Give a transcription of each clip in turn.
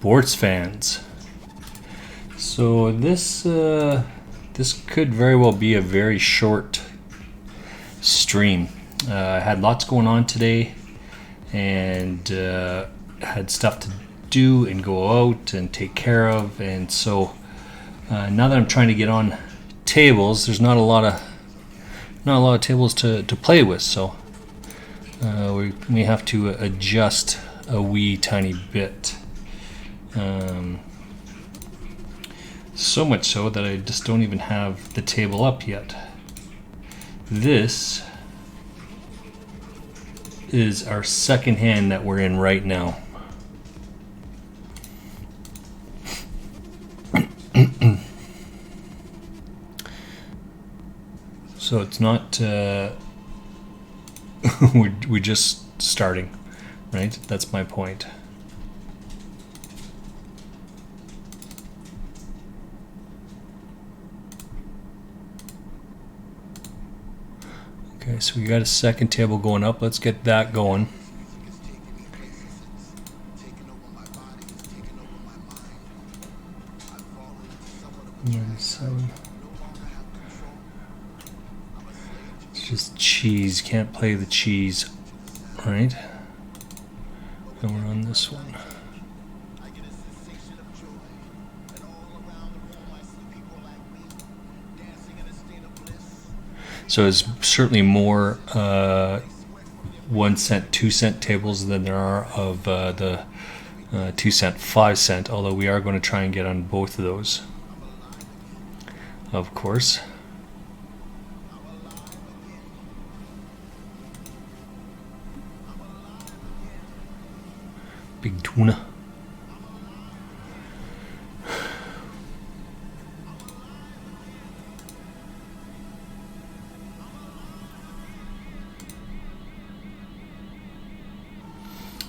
sports fans. So this could very well be a very short stream. I had lots going on today, and had stuff to do and go out and take care of, and so now that I'm trying to get on tables, there's not a lot of tables to play with, so we may have to adjust a wee tiny bit. So much so that I just don't even have the table up yet. This is our second hand that we're in right now. So it's not we're just starting, right? That's my point. Okay, so we got a second table going up. Let's get that going. It's just cheese. Can't play the cheese, right? And we're on this one. So it's certainly more 1 cent, 2 cent tables than there are of the 2 cent, 5 cent, although we are going to try and get on both of those, of course. Big tuna.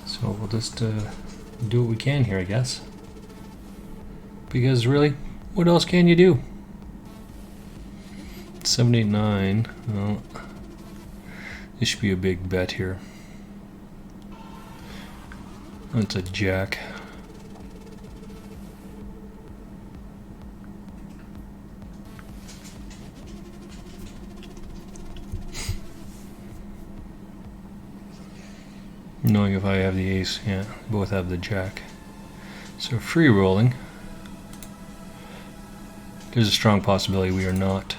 So we'll just do what we can here, I guess. Because really, what else can you do? 789. Well, this should be a big bet here. That's a jack. Knowing if I have the ace, yeah, both have the jack. So free rolling. There's a strong possibility we are not.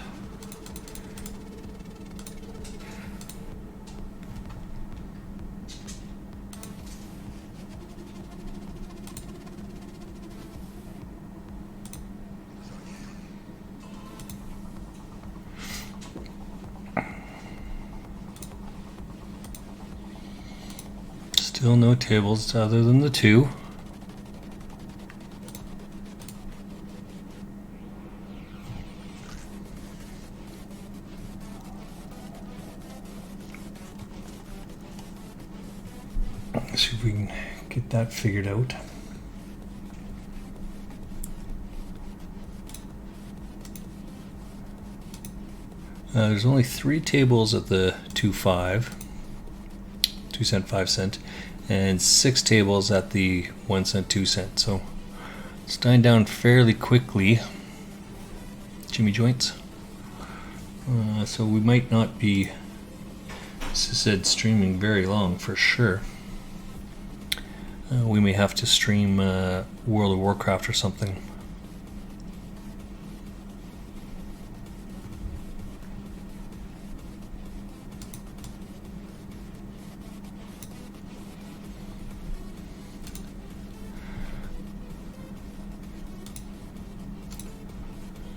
Still no tables other than the two. Let's see if we can get that figured out. There's only 3 tables at the 2.5, 2 cent, 5 cent, and 6 tables at the 1 cent, 2 cent. So it's dying down fairly quickly. Jimmy joints. So we might not be, as I said, streaming very long for sure. We may have to stream World of Warcraft or something.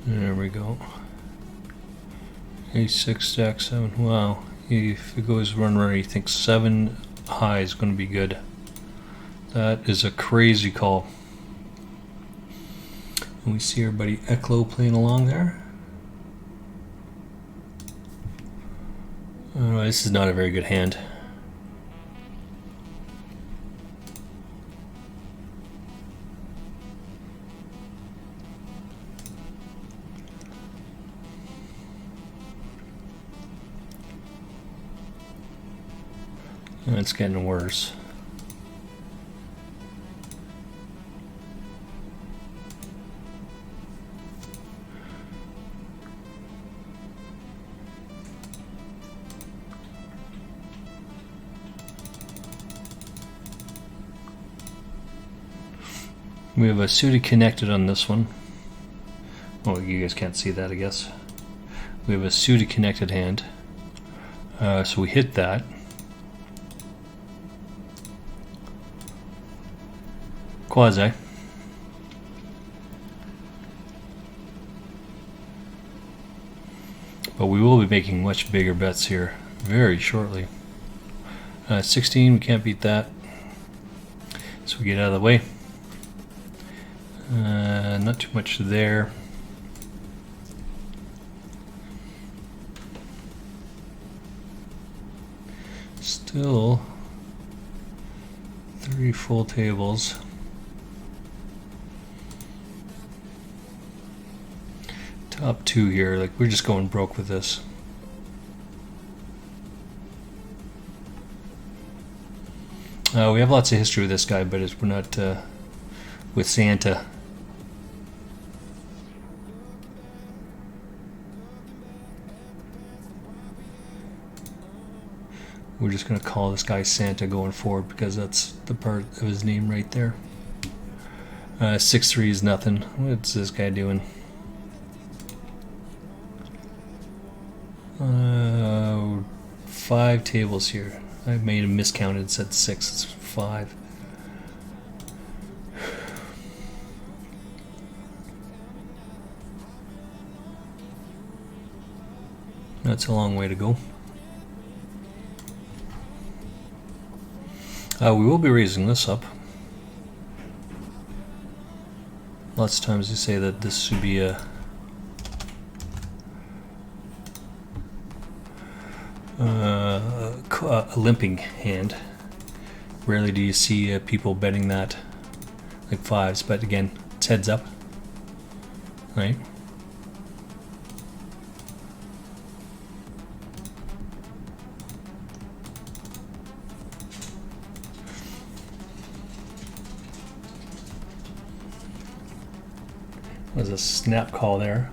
There we go. A6, Jack 7. Wow. If it goes run runner, you think 7 high is going to be good. That is a crazy call. And we see everybody Eklo playing along there. Oh, this is not a very good hand. It's getting worse. We have a suited connected on this one. Oh, you guys can't see that, I guess. We have a suited connected hand. So we hit that. Quasi. But we will be making much bigger bets here very shortly. 16, we can't beat that. So we get out of the way. Not too much there. Still 3 full tables. Top 2 here, like we're just going broke with this. We have lots of history with this guy, but we're not with Santa. We're just going to call this guy Santa going forward because that's the part of his name right there. 6-3 is nothing. What's this guy doing? 5 tables here. I made a miscount and said 6. It's 5. That's a long way to go. We will be raising this up. Lots of times they say that this should be a limping hand. Rarely do you see people betting that like 5s, but again, it's heads up, right? Was a snap call there.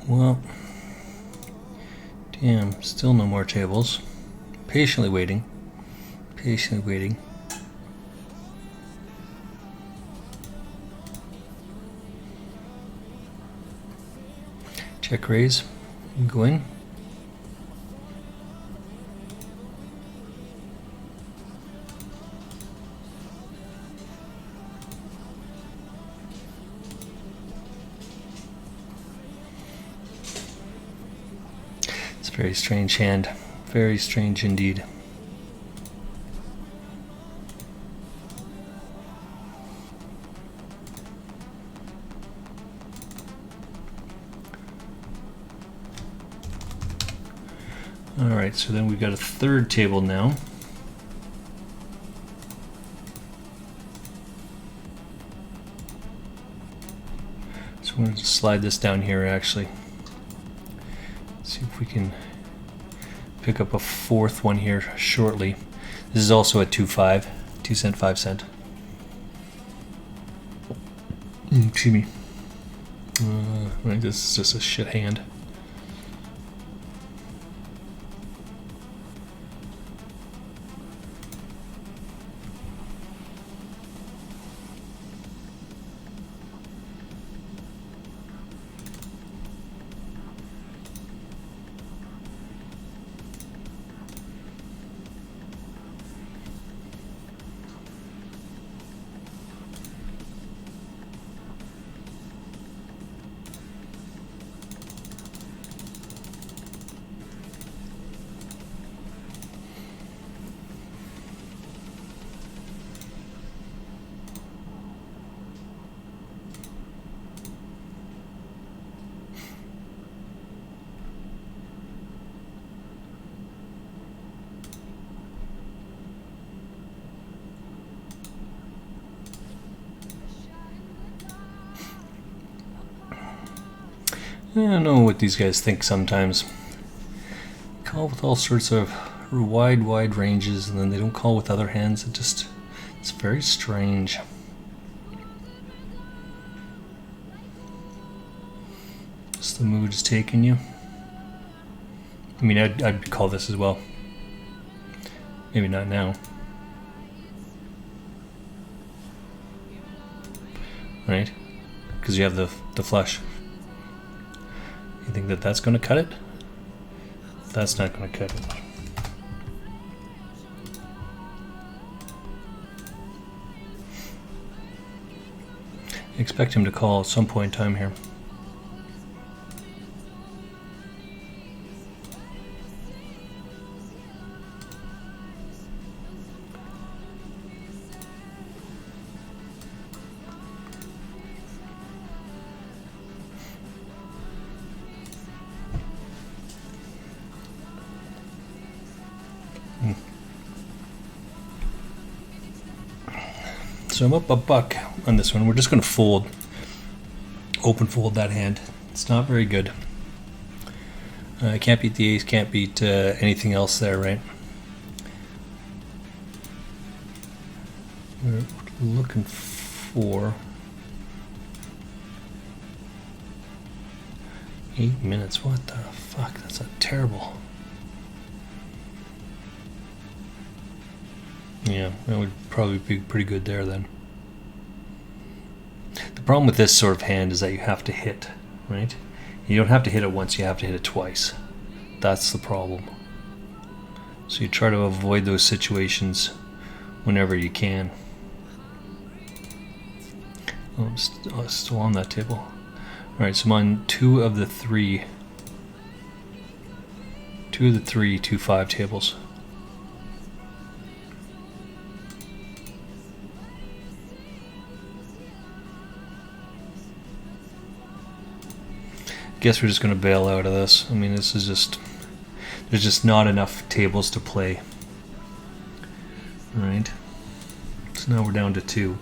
Well, damn, still no more tables. Patiently waiting. Patiently waiting. Check raise. Go in. It's a very strange hand. Very strange indeed. Alright, so then we've got a third table now. So we're going to slide this down here actually. See if we can pick up a fourth one here shortly. This is also a 2.5, 2 cent, 5 cent. Excuse me. Right, this is just a shit hand. I don't know what these guys think sometimes. Call with all sorts of wide ranges, and then they don't call with other hands. It's very strange. Just the mood is taking you. I mean, I'd call this as well. Maybe not now. Right? Because you have the flush. You think that that's going to cut it? That's not going to cut it. I expect him to call at some point in time here. So I'm up a buck on this one. We're just going to fold, open fold that hand. It's not very good. Can't beat the ace, can't beat anything else there, right? We're looking for 8 minutes. What the fuck? That's a terrible. Yeah, that would probably be pretty good there then. The problem with this sort of hand is that you have to hit, right? You don't have to hit it once, you have to hit it twice. That's the problem. So you try to avoid those situations whenever you can. Oh, I'm still on that table. Alright, so I'm on two of the three 2-5 tables. Guess we're just going to bail out of this. I mean, this is just, there's just not enough tables to play. Alright, so now we're down to 2.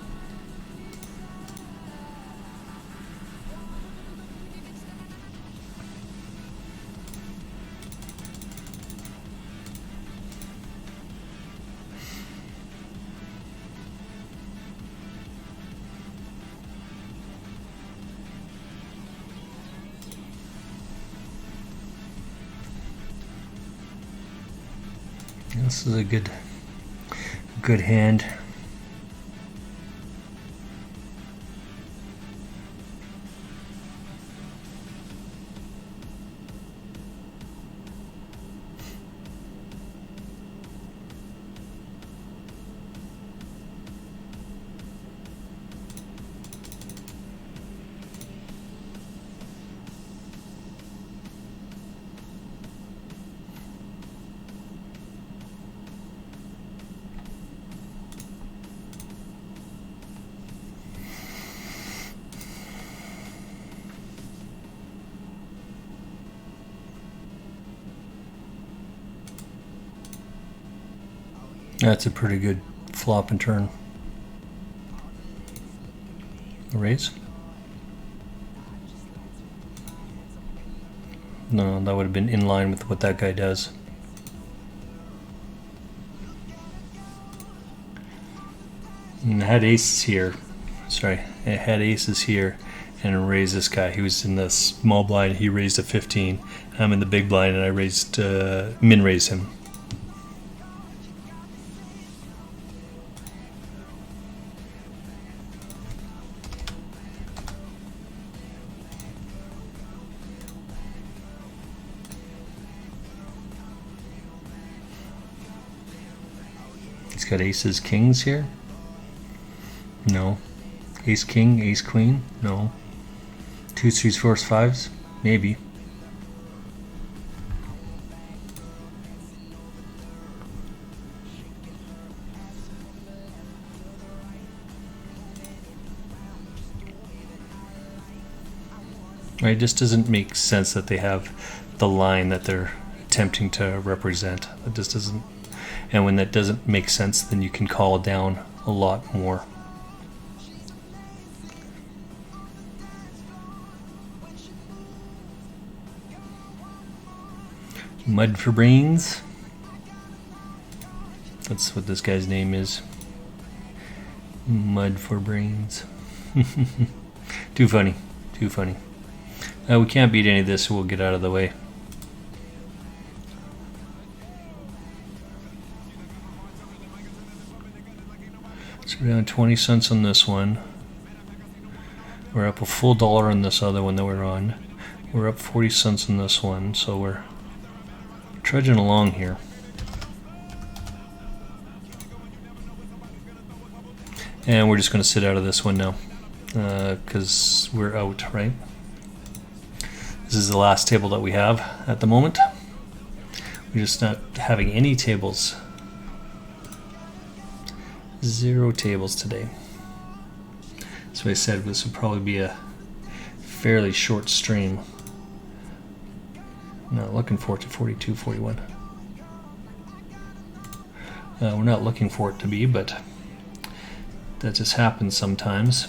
This is a good hand. That's a pretty good flop and turn. A raise? No, that would have been in line with what that guy does. And it had aces here. Sorry, it had aces here and raised this guy. He was in the small blind, he raised a 15. I'm in the big blind and I raised, min raised him. He's got aces, kings here? No. Ace, king, ace, queen? No. 2s, 3s, 4s, 5s? Maybe. Right, it just doesn't make sense that they have the line that they're attempting to represent. It just doesn't. And when that doesn't make sense, then you can call down a lot more. Mud for brains. That's what this guy's name is. Mud for brains. Too funny. Too funny. We can't beat any of this, so we'll get out of the way. So we're down 20 cents on this one. We're up a full $1 on this other one that we're on. We're up 40 cents on this one, so we're trudging along here. And we're just going to sit out of this one now, because we're out, right? This is the last table that we have at the moment. We're just not having any tables. 0 tables today. So I said this would probably be a fairly short stream. Not looking forward to 42, 41. We're not looking for it to be, but that just happens sometimes.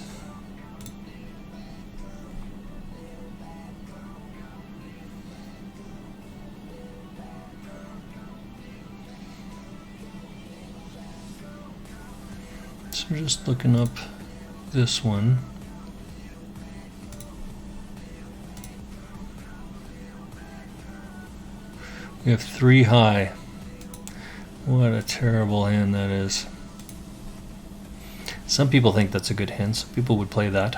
So we're just looking up this one. We have 3 high. What a terrible hand that is. Some people think that's a good hand. Some people would play that.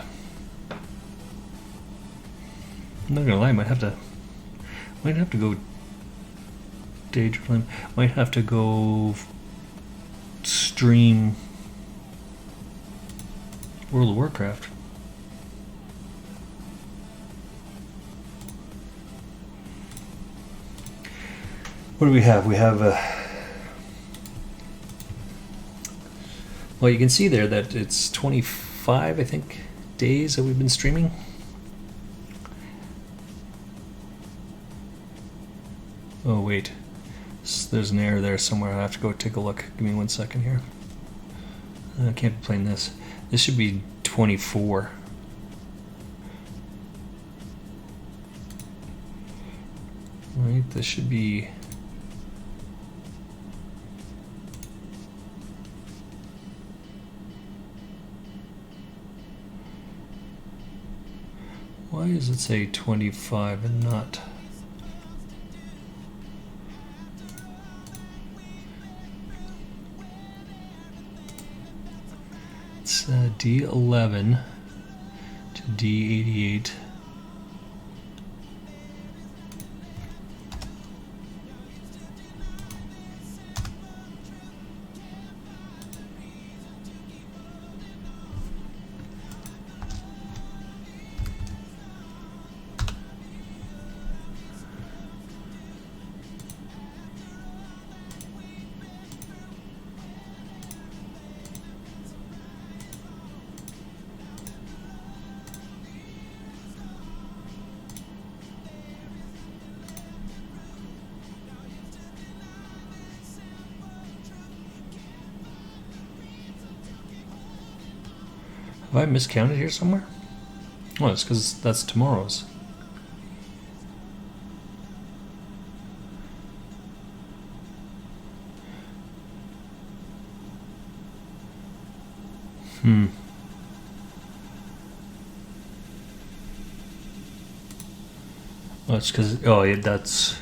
I'm not gonna lie, might have to go Daedreflame. Might have to go stream World of Warcraft. What do we have? We have well, you can see there that it's 25, I think, days that we've been streaming. Oh wait, there's an error there somewhere. I have to go take a look. Give me 1 second here. I can't be playing this. This should be 24. Right, this should be... Why does it say 25 and not... It's D11 to D88. Have I miscounted here somewhere? Oh, it's because that's tomorrow's. Oh, it's because, oh yeah, that's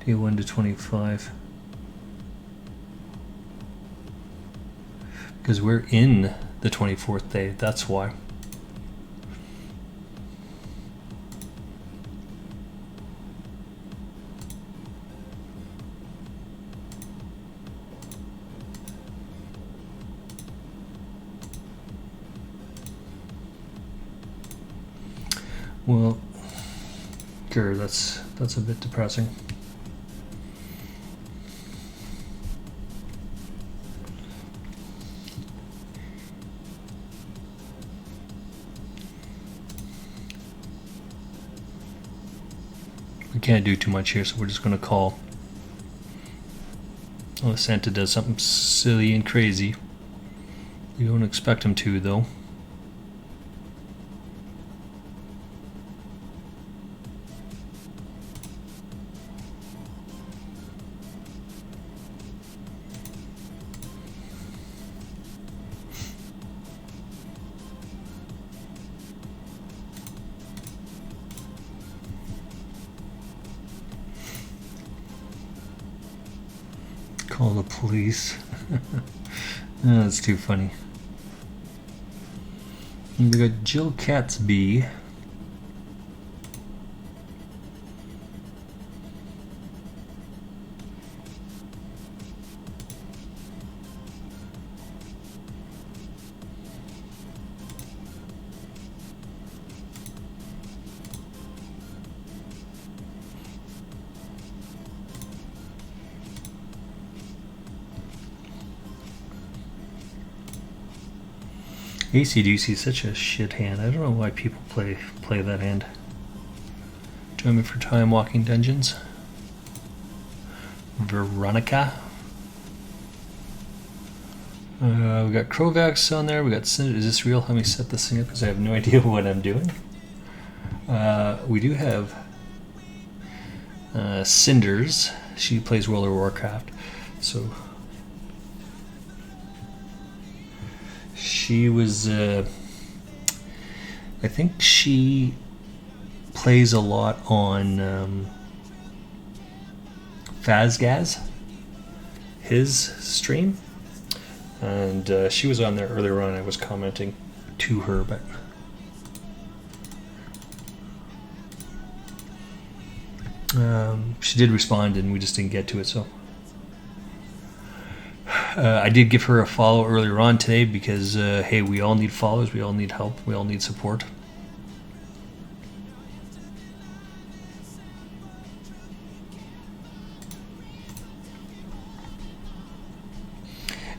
day 1 to 25. Because we're in the 24th day, that's why. Well, sure, that's a bit depressing. We can't do too much here, so we're just going to call. Unless Santa does something silly and crazy. We don't expect him to, though. Call the police. Oh, that's too funny. And we got Jill Catsby. AC/DC is such a shit hand. I don't know why people play that hand. Join me for Time Walking Dungeons. Veronica. We got Krovax on there. We got Cinder. Is this real? Let me set this thing up because I have no idea what I'm doing. We do have Cinders. She plays World of Warcraft. So she was, I think she plays a lot on Fazgaz, his stream, and she was on there earlier on. I was commenting to her, but she did respond and we just didn't get to it, so I did give her a follow earlier on today because hey, we all need followers, we all need help, we all need support.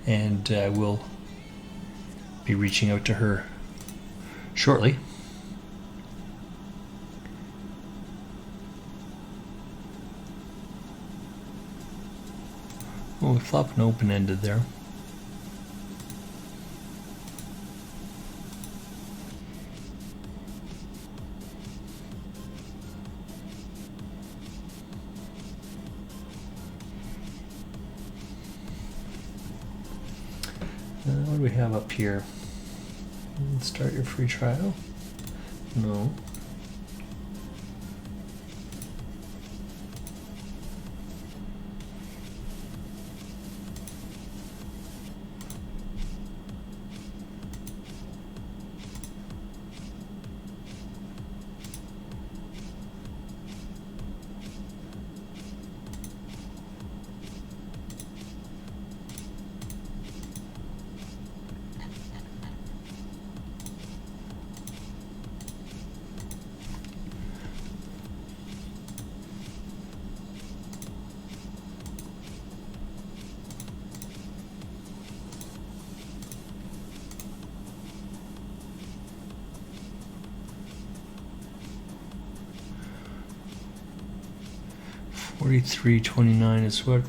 And I will be reaching out to her shortly. Well, we flop an open-ended there. What do we have up here? Start your free trial? No. $43.29 is what?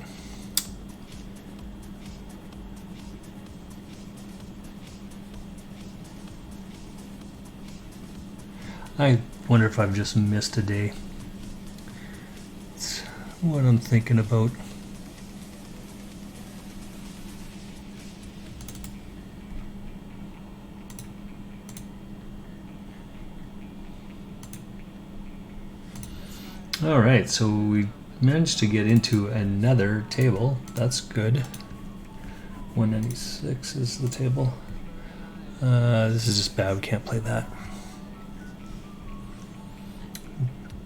I wonder if I've just missed a day. It's what I'm thinking about. All right, so we managed to get into another table. That's good. 196 is the table. This is just bad. We can't play that.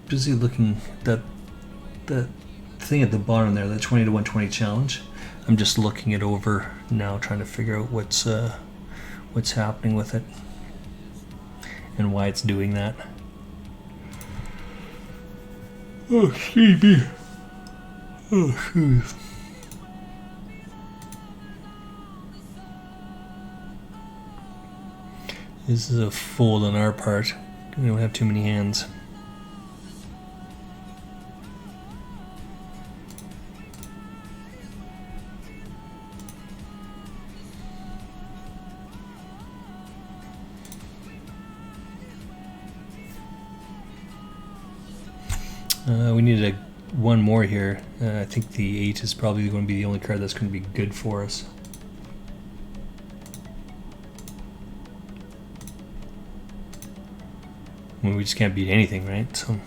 Busy looking at that thing at the bottom there, that 20 to 120 challenge. I'm just looking it over now, trying to figure out what's happening with it and why it's doing that. Oh, excuse me. Oh, excuse. This is a fold on our part. We don't have too many hands. We needed one more here. I think the 8 is probably going to be the only card that's going to be good for us. I mean, we just can't beat anything, right? So.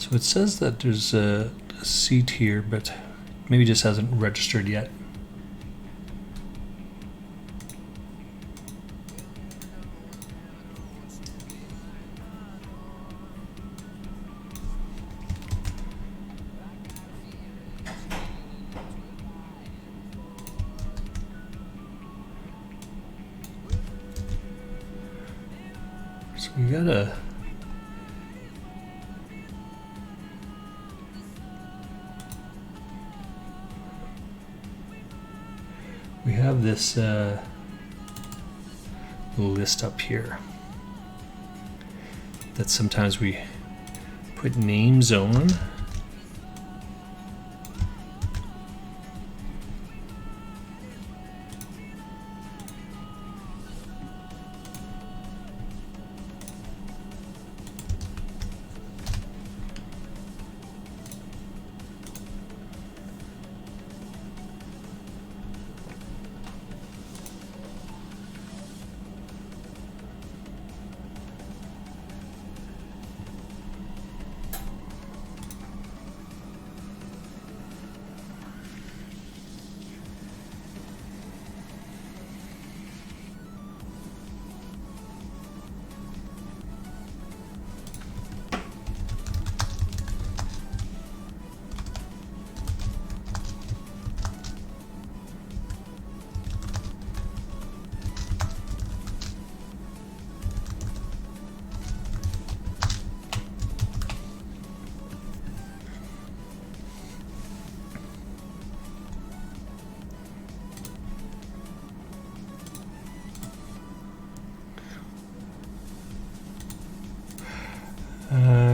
So it says that there's a seat here, but maybe just hasn't registered yet. So we have this list up here that sometimes we put names on.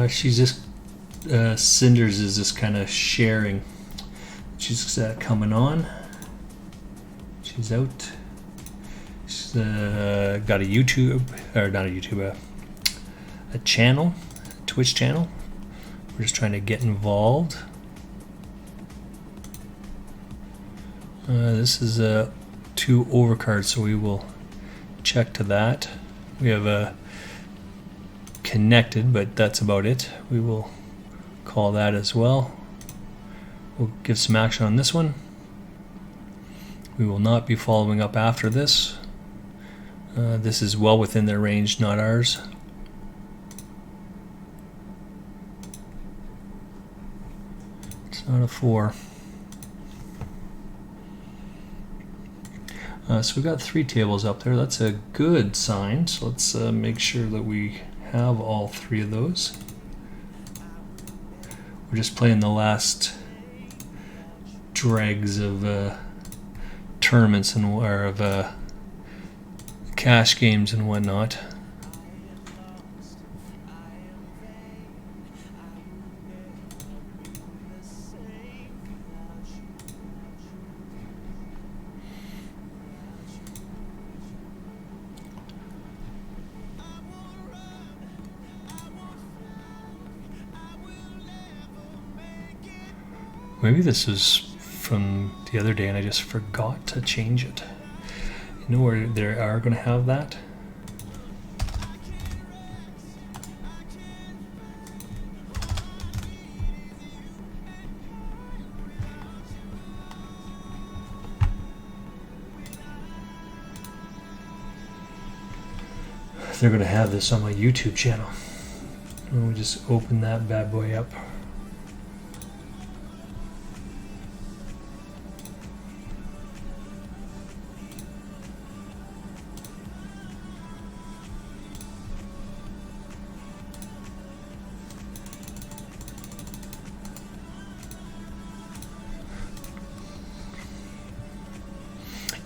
She's just Cinders is just kind of sharing. She's coming on. She's out. She's got a YouTube, or not a YouTube, a channel, a Twitch channel. We're just trying to get involved. This is 2 overcards, so we will check to that. We have a connected, but that's about it. We will call that as well. We'll give some action on this one. We will not be following up after this. This is well within their range, not ours. It's not a 4. So we've got 3 tables up there. That's a good sign. So let's make sure that we have all 3 of those. We're just playing the last dregs of tournaments and or of cash games and whatnot. Maybe this is from the other day and I just forgot to change it. You know where they are going to have that? They're going to have this on my YouTube channel. And we'll just open that bad boy up.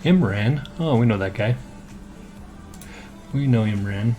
Imran. Oh, we know that guy. We know Imran.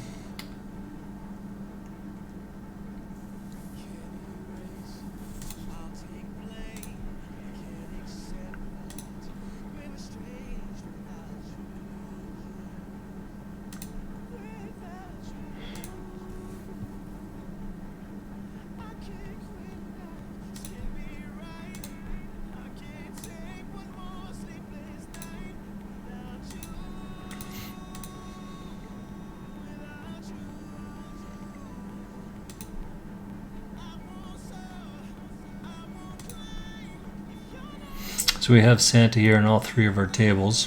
So we have Santa here in all three of our tables.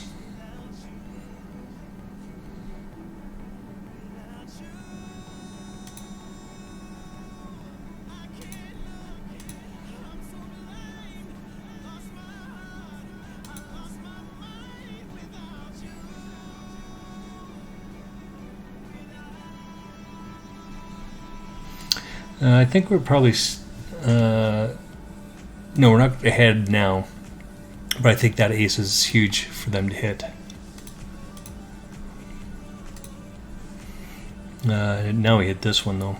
I think we're probably... no, we're not ahead now. But I think that ace is huge for them to hit. Now we hit this one, though.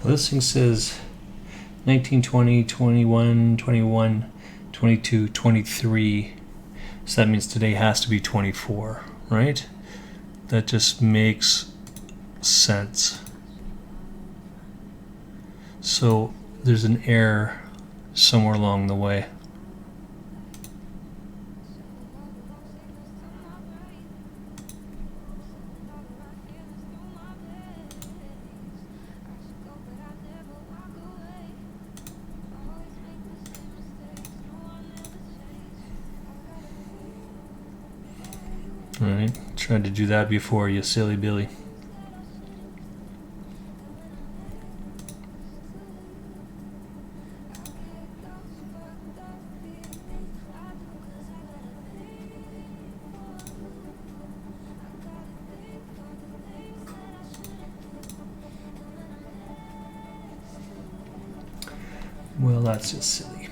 Well, this thing says 19, 20, 21, 21, 22, 23. So that means today has to be 24, right? That just makes sense. So there's an error somewhere along the way. Alright, tried to do that before, you silly Billy. Well, that's just silly.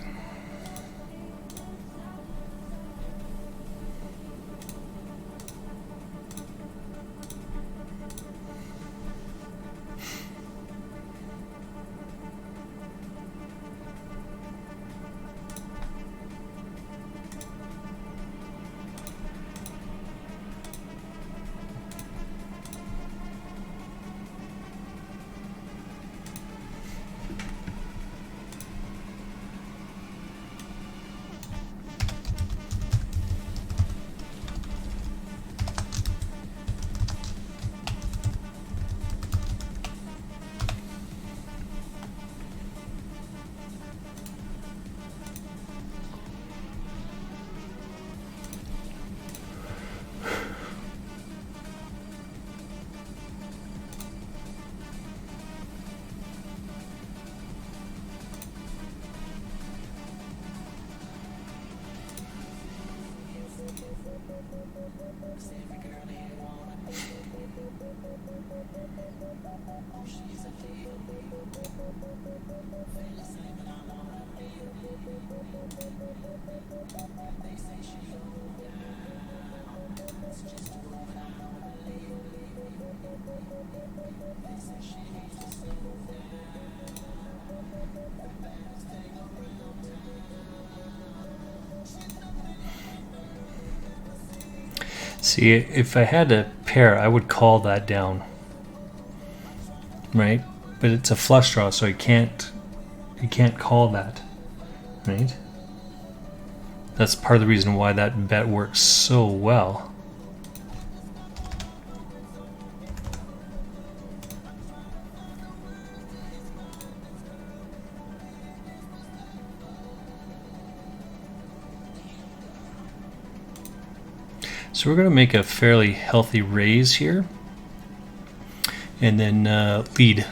See, if I had a pair, I would call that down, right? But it's a flush draw, so you can't call that, right? That's part of the reason why that bet works so well. So we're going to make a fairly healthy raise here, and then lead.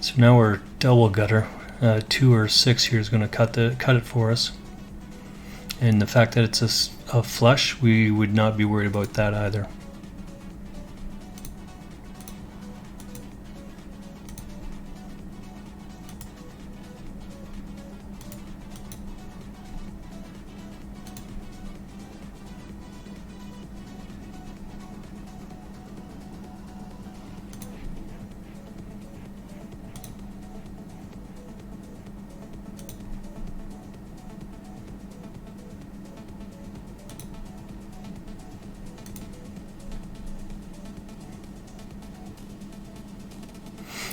So now we're double gutter. 2 or 6 here is going to cut it for us. And the fact that it's a flush, we would not be worried about that either.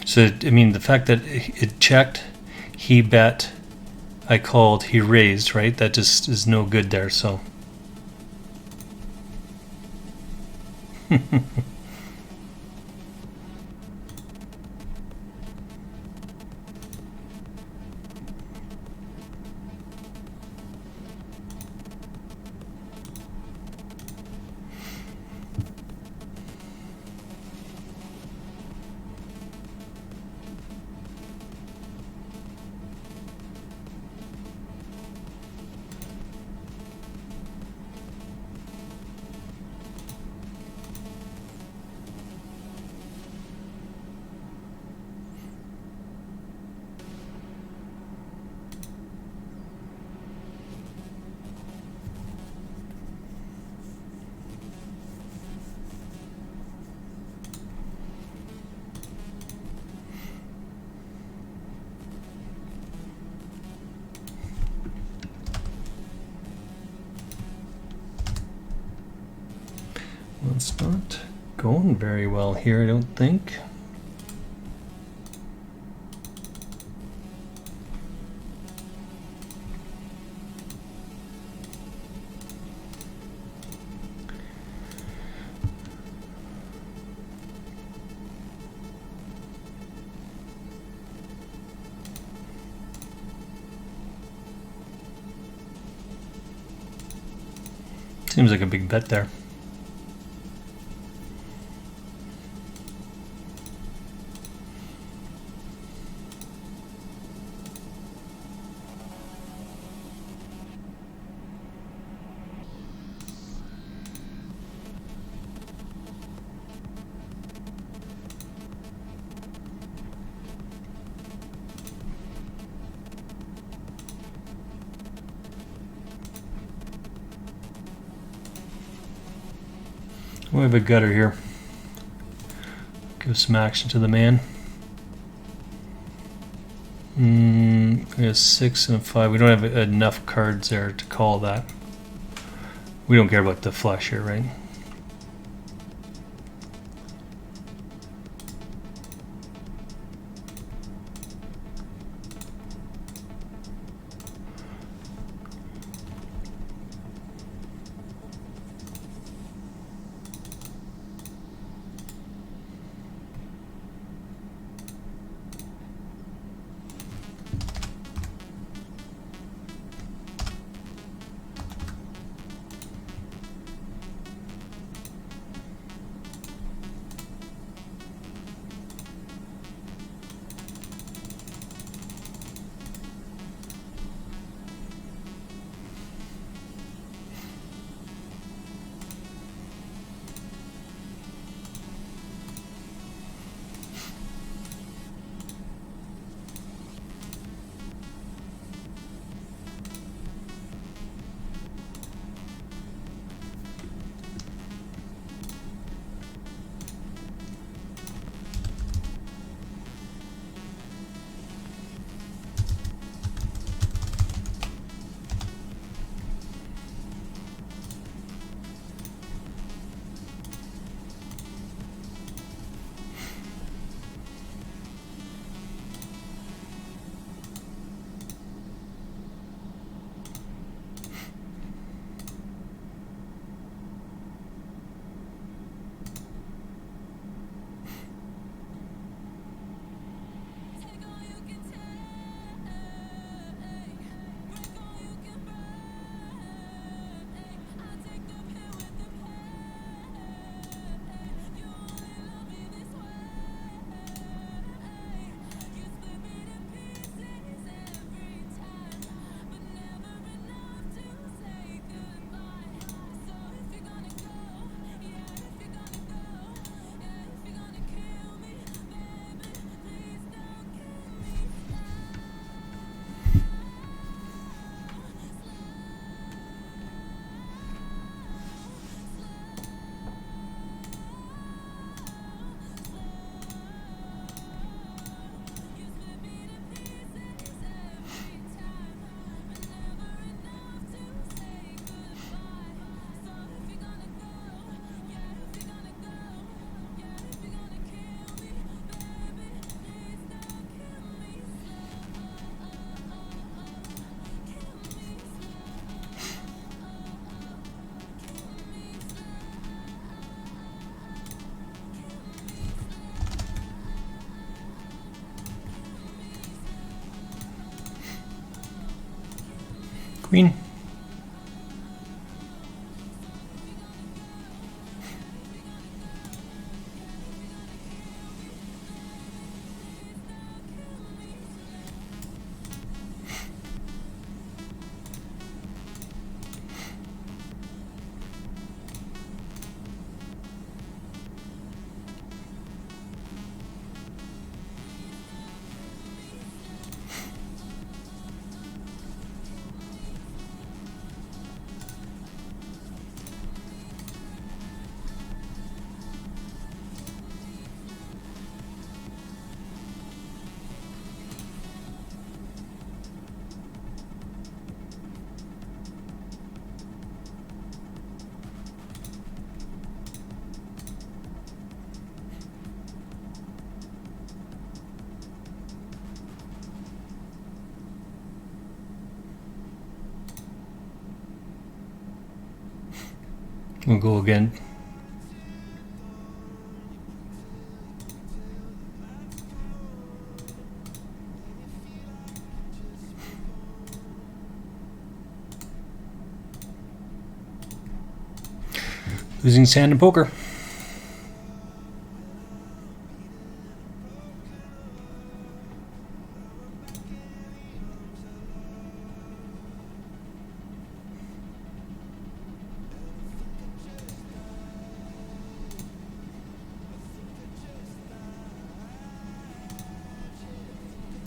So, I mean, the fact that it checked, he bet, I called, he raised, right? That just is no good there, so. Well, it's not going very well here, I don't think. Seems like a big bet there. We have a gutter here. Give some action to the man. We have 6 and a 5. We don't have enough cards there to call that. We don't care about the flush here, right? Queen. We'll go again. Losing sand in poker.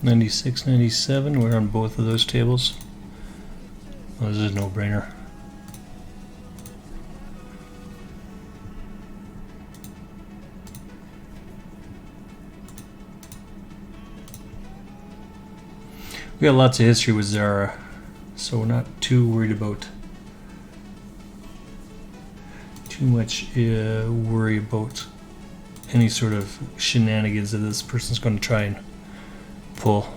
$96, $97. We're on both of those tables. Well, this is a no-brainer. We got lots of history with Zara, so we're not too worried about too much worry about any sort of shenanigans that this person's going to try and pull.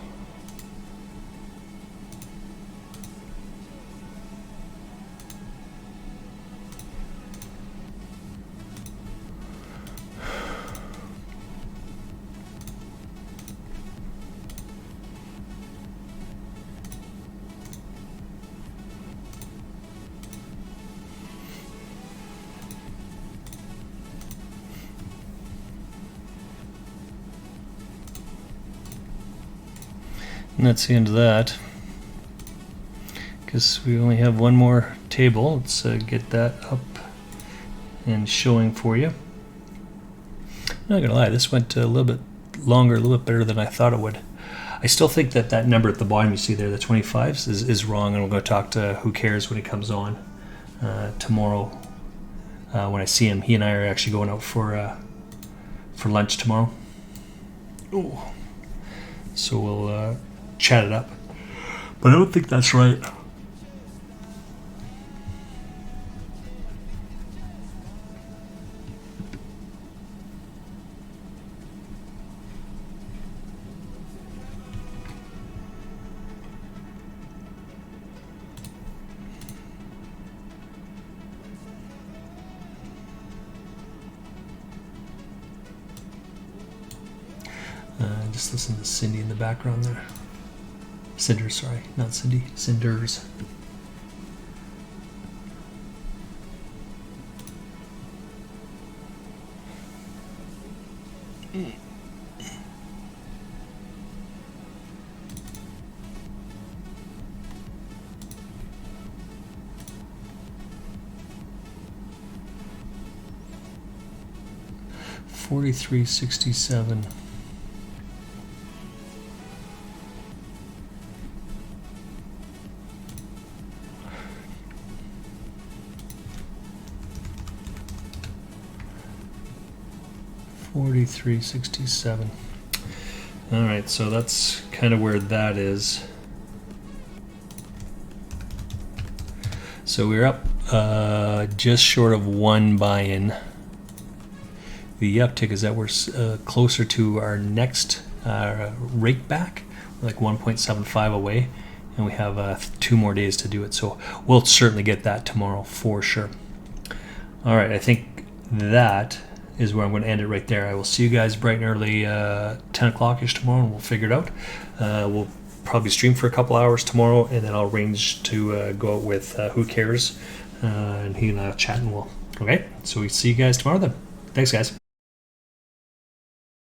And that's the end of that. Because we only have one more table. Let's get that up and showing for you. I'm not gonna lie, this went a little bit longer, a little bit better than I thought it would. I still think that that number at the bottom you see there, the 25s, is wrong, and I'm going to talk to Who Cares when he comes on tomorrow. When I see him, he and I are actually going out for lunch tomorrow. Ooh. So we'll chat it up. But I don't think that's right. Just listen to Cindy in the background there. Cinders, sorry, not Cindy. Cinders. $43.67. $43.67. All right, so that's kind of where that is. So we're up just short of one buy-in. The uptick is that we're closer to our next rake back. We're like 1.75 away, and we have 2 more days to do it. So we'll certainly get that tomorrow for sure. All right, I think that is where I'm going to end it right there. I will see you guys bright and early 10 o'clock-ish tomorrow, and we'll figure it out. We'll probably stream for a couple hours tomorrow, and then I'll arrange to go out with Who Cares, and he and I'll chat, and we'll. Okay, so we see you guys tomorrow then. Thanks, guys.